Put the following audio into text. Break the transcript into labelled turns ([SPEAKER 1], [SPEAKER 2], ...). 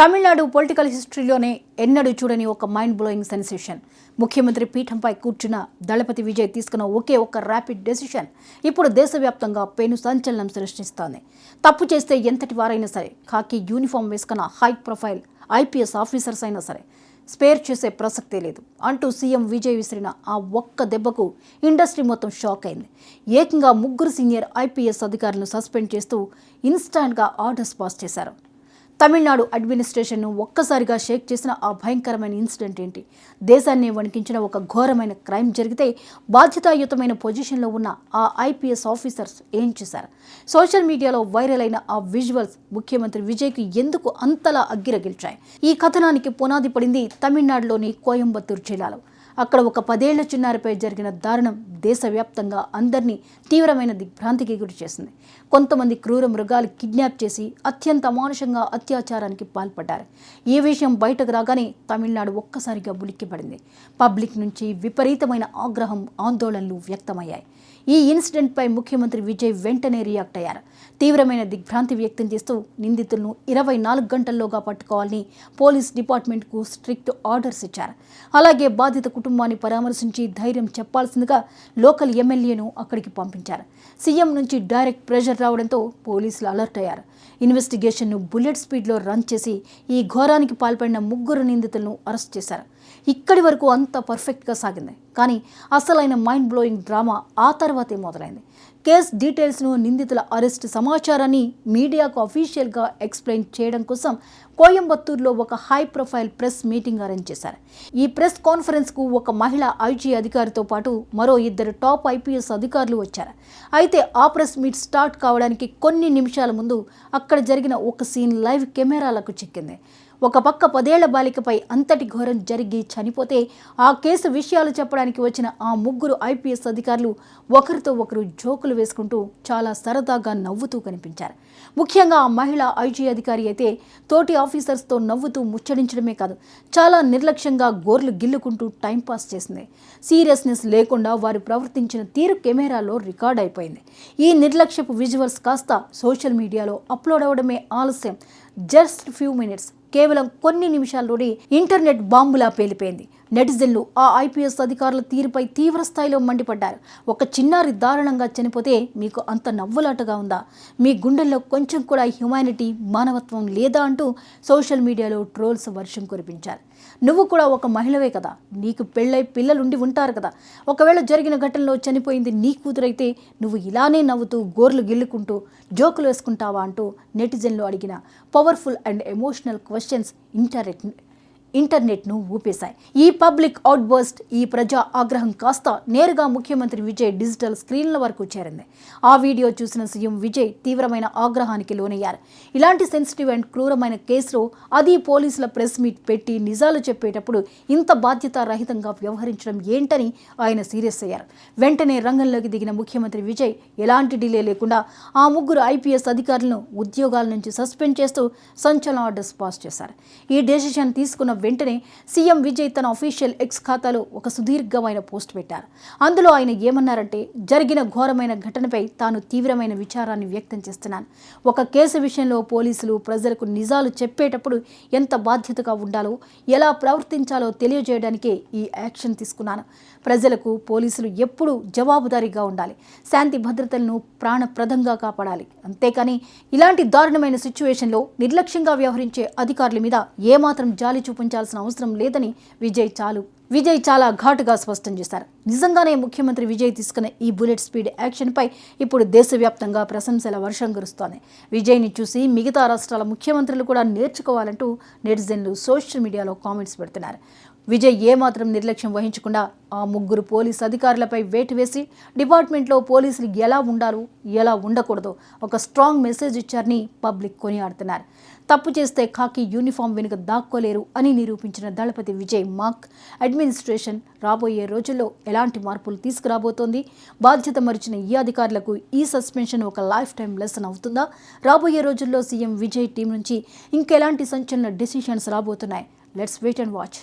[SPEAKER 1] Tamil Nadu political హిస్టరీలోనే ఎన్నడూ చూడని ఒక మైండ్ బ్లోయింగ్ సెన్సేషన్. ముఖ్యమంత్రి పీఠంపై కూర్చున్న దళపతి విజయ్ తీసుకున్న ఒకే ఒక్క ర్యాపిడ్ డెసిషన్ ఇప్పుడు దేశవ్యాప్తంగా పెను సంచలనం సృష్టిస్తోంది. తప్పు చేస్తే ఎంతటి వారైనా సరే, ఖాకీ యూనిఫామ్ వేసుకున్న హై ప్రొఫైల్ ఐపీఎస్ ఆఫీసర్స్ అయినా సరే స్పేర్ చేసే ప్రసక్తే లేదు అంటూ సీఎం విజయ్ విసిరిన ఆ ఒక్క దెబ్బకు ఇండస్ట్రీ మొత్తం షాక్ అయింది. ఏకంగా 3 సీనియర్ ఐపీఎస్ అధికారులను సస్పెండ్ చేస్తూ ఇన్స్టాంట్గా ఆర్డర్స్ పాస్ చేశారు. తమిళనాడు అడ్మినిస్ట్రేషన్ను ఒక్కసారిగా షేక్ చేసిన ఆ భయంకరమైన ఇన్సిడెంట్ ఏంటి? దేశాన్ని వణికించిన ఒక ఘోరమైన క్రైమ్ జరిగితే బాధ్యతాయుతమైన పొజిషన్లో ఉన్న ఆ ఐపీఎస్ ఆఫీసర్స్ ఏం చేశారు? సోషల్ మీడియాలో వైరల్ అయిన ఆ విజువల్స్ ముఖ్యమంత్రి విజయ్కి ఎందుకు అంతలా అగ్గిరగిల్చాయి? ఈ కథనానికి పునాది పడింది తమిళనాడులోని కోయంబత్తూరు జిల్లాలో. అక్కడ ఒక 10 ఏళ్ల చిన్నారిపై జరిగిన దారుణం దేశవ్యాప్తంగా అందరినీ తీవ్రమైన దిగ్భ్రాంతికి గురి చేసింది. కొంతమంది క్రూర మృగాలు కిడ్నాప్ చేసి అత్యంత అమానుషంగా అత్యాచారానికి పాల్పడ్డారు. ఈ విషయం బయటకు రాగానే తమిళనాడు ఒక్కసారిగా ఉలిక్కిపడింది. పబ్లిక్ నుంచి విపరీతమైన ఆగ్రహం, ఆందోళనలు వ్యక్తమయ్యాయి. ఈ ఇన్సిడెంట్పై ముఖ్యమంత్రి విజయ్ వెంటనే రియాక్ట్ అయ్యారు. తీవ్రమైన దిగ్భ్రాంతి వ్యక్తం చేస్తూ నిందితులను 24 గంటల్లోగా పట్టుకోవాలని పోలీస్ డిపార్ట్మెంట్కు స్ట్రిక్ట్ ఆర్డర్స్ ఇచ్చారు. అలాగే బాధిత కుటుంబాన్ని పరామర్శించి ధైర్యం చెప్పాల్సిందిగా లోకల్ ఎమ్మెల్యేను అక్కడికి పంపించారు. సీఎం నుంచి డైరెక్ట్ ప్రెషర్ రావడంతో పోలీసులు అలర్ట్ అయ్యారు. ఇన్వెస్టిగేషన్ను బుల్లెట్ స్పీడ్లో రన్ చేసి ఈ ఘోరానికి పాల్పడిన 3 నిందితులను అరెస్ట్ చేశారు. ఇక్కడి వరకు అంత పర్ఫెక్ట్గా సాగింది. కానీ అసలైన మైండ్ బ్లోయింగ్ డ్రామా ఆ తర్వాతే మొదలైంది. కేస్ డీటెయిల్స్ను, నిందితుల అరెస్ట్ సమాచారాన్ని మీడియాకు అఫీషియల్గా ఎక్స్ప్లెయిన్ చేయడం కోసం కోయంబత్తూరులో ఒక high profile press meeting arrange చేశారు. ఈ ప్రెస్ కాన్ఫరెన్స్కు ఒక మహిళా ఐజీ అధికారితో పాటు మరో 2 టాప్ ఐపీఎస్ అధికారులు వచ్చారు. అయితే ఆ ప్రెస్ మీట్ స్టార్ట్ కావడానికి కొన్ని నిమిషాల ముందు అక్కడ జరిగిన ఒక సీన్ లైవ్ కెమెరాలకు చిక్కింది. ఒక పక్క 10 ఏళ్ల బాలికపై అంతటి ఘోరం జరిగి చనిపోతే ఆ కేసు విషయాలు చెప్పడానికి వచ్చిన ఆ 3 ఐపీఎస్ అధికారులు ఒకరితో ఒకరు జోకులు వేసుకుంటూ చాలా సరదాగా నవ్వుతూ కనిపించారు. ముఖ్యంగా ఆ మహిళా ఐజీ అధికారి అయితే తోటి ఆఫీసర్స్తో నవ్వుతూ ముచ్చడించడమే కాదు, చాలా నిర్లక్ష్యంగా గోర్లు గిల్లుకుంటూ టైంపాస్ చేసింది. సీరియస్నెస్ లేకుండా వారు ప్రవర్తించిన తీరు కెమెరాలో రికార్డ్ అయిపోయింది. ఈ నిర్లక్ష్యపు విజువల్స్ కాస్త సోషల్ మీడియాలో అప్లోడ్ అవ్వడమే ఆలస్యం. జస్ట్ ఫ్యూ మినిట్స్, కేవలం కొన్ని నిమిషాల్లోనే ఇంటర్నెట్ బాంబులా పేలిపోయింది. నెటిజన్లు ఆ ఐపీఎస్ అధికారుల తీరుపై తీవ్ర స్థాయిలో మండిపడ్డారు. ఒక చిన్నారి దారుణంగా చనిపోతే మీకు అంత నవ్వులాటగా ఉందా? మీ గుండెల్లో కొంచెం కూడా హ్యుమానిటీ, మానవత్వం లేదా అంటూ సోషల్ మీడియాలో ట్రోల్స్ వర్షం కురిపించారు. నువ్వు కూడా ఒక మహిళవే కదా, నీకు పెళ్ళై పిల్లలుండి ఉంటారు కదా, ఒకవేళ జరిగిన ఘటనలో చనిపోయింది నీ కూతురైతే నువ్వు ఇలానే నవ్వుతూ గోర్లు గిల్లుకుంటూ జోకులు వేసుకుంటావా అంటూ నెటిజన్లు అడిగిన పవర్ఫుల్ అండ్ ఎమోషనల్ క్వశ్చన్స్ ఇంటర్నెట్ను ఊపేశాయి. ఈ పబ్లిక్ అవుట్బర్స్ట్, ఈ ప్రజా ఆగ్రహం కాస్త నేరుగా ముఖ్యమంత్రి విజయ్ డిజిటల్ స్క్రీన్ల వరకు చేరింది. ఆ వీడియో చూసిన సీఎం విజయ్ తీవ్రమైన ఆగ్రహానికి లోనయ్యారు. ఇలాంటి సెన్సిటివ్ అండ్ క్రూరమైన కేసులో అది పోలీసుల ప్రెస్ మీట్ పెట్టి నిజాలు చెప్పేటప్పుడు ఇంత బాధ్యతారహితంగా వ్యవహరించడం ఏంటని ఆయన సీరియస్ అయ్యారు. వెంటనే రంగంలోకి దిగిన ముఖ్యమంత్రి విజయ్ ఎలాంటి డిలే లేకుండా ఆ 3 ఐపీఎస్ అధికారులను ఉద్యోగాల నుంచి సస్పెండ్ చేస్తూ సంచలన ఆర్డర్స్ పాస్ చేశారు. ఈ డెసిషన్ తీసుకున్న వెంటనే సీఎం విజయ్ తన అఫీషియల్ ఎక్స్ ఖాతాలో ఒక సుదీర్ఘమైన పోస్ట్ పెట్టారు. అందులో ఆయన ఏమన్నారంటే, జరిగిన ఘోరమైన ఘటనపై తాను తీవ్రమైన విచారాన్ని వ్యక్తం చేస్తున్నాను. ఒక కేసు విషయంలో పోలీసులు ప్రజలకు నిజాలు చెప్పేటప్పుడు ఎంత బాధ్యతగా ఉండాలో, ఎలా ప్రవర్తించాలో తెలియజేయడానికే ఈ యాక్షన్ తీసుకున్నాను. ప్రజలకు పోలీసులు ఎప్పుడూ జవాబుదారీగా ఉండాలి, శాంతి భద్రతలను ప్రాణప్రదంగా కాపాడాలి. అంతేకాని ఇలాంటి దారుణమైన సిచ్యువేషన్లో నిర్లక్ష్యంగా వ్యవహరించే అధికారుల మీద ఏమాత్రం జాలి చూపించాల్సిన అవసరం లేదని విజయ్ చాలా ఘాటుగా స్పష్టం చేశారు. నిజంగానే ముఖ్యమంత్రి విజయ్ తీసుకున్న ఈ బుల్లెట్ స్పీడ్ యాక్షన్పై ఇప్పుడు దేశవ్యాప్తంగా ప్రశంసల వర్షం కురుస్తోంది. విజయ్ని చూసి మిగతా రాష్ట్రాల ముఖ్యమంత్రులు కూడా నేర్చుకోవాలంటూ నెటిజన్లు సోషల్ మీడియాలో కామెంట్స్ పెడుతున్నారు. విజయ్ ఏమాత్రం నిర్లక్ష్యం వహించకుండా ఆ 3 పోలీస్ అధికారులపై వేటు వేసి డిపార్ట్మెంట్లో పోలీసులు ఎలా ఉండాలో, ఎలా ఉండకూడదో ఒక స్ట్రాంగ్ మెసేజ్ ఇచ్చారని పబ్లిక్ కొనియాడుతున్నారు. తప్పు చేస్తే ఖాకీ యూనిఫామ్ వెనుక దాక్కోలేరు అని నిరూపించిన దళపతి విజయ్ మాక్ అడ్మినిస్ట్రేషన్ రాబోయే రోజుల్లో ఎలాంటి మార్పులు తీసుకురాబోతోంది? బాధ్యత మరిచిన ఈ అధికారులకు ఈ సస్పెన్షన్ ఒక లైఫ్ టైం లెసన్ అవుతుందా? రాబోయే రోజుల్లో సీఎం విజయ్ టీం నుంచి ఇంకెలాంటి సంచలన డెసిషన్స్ రాబోతున్నాయి? Let's wait and watch.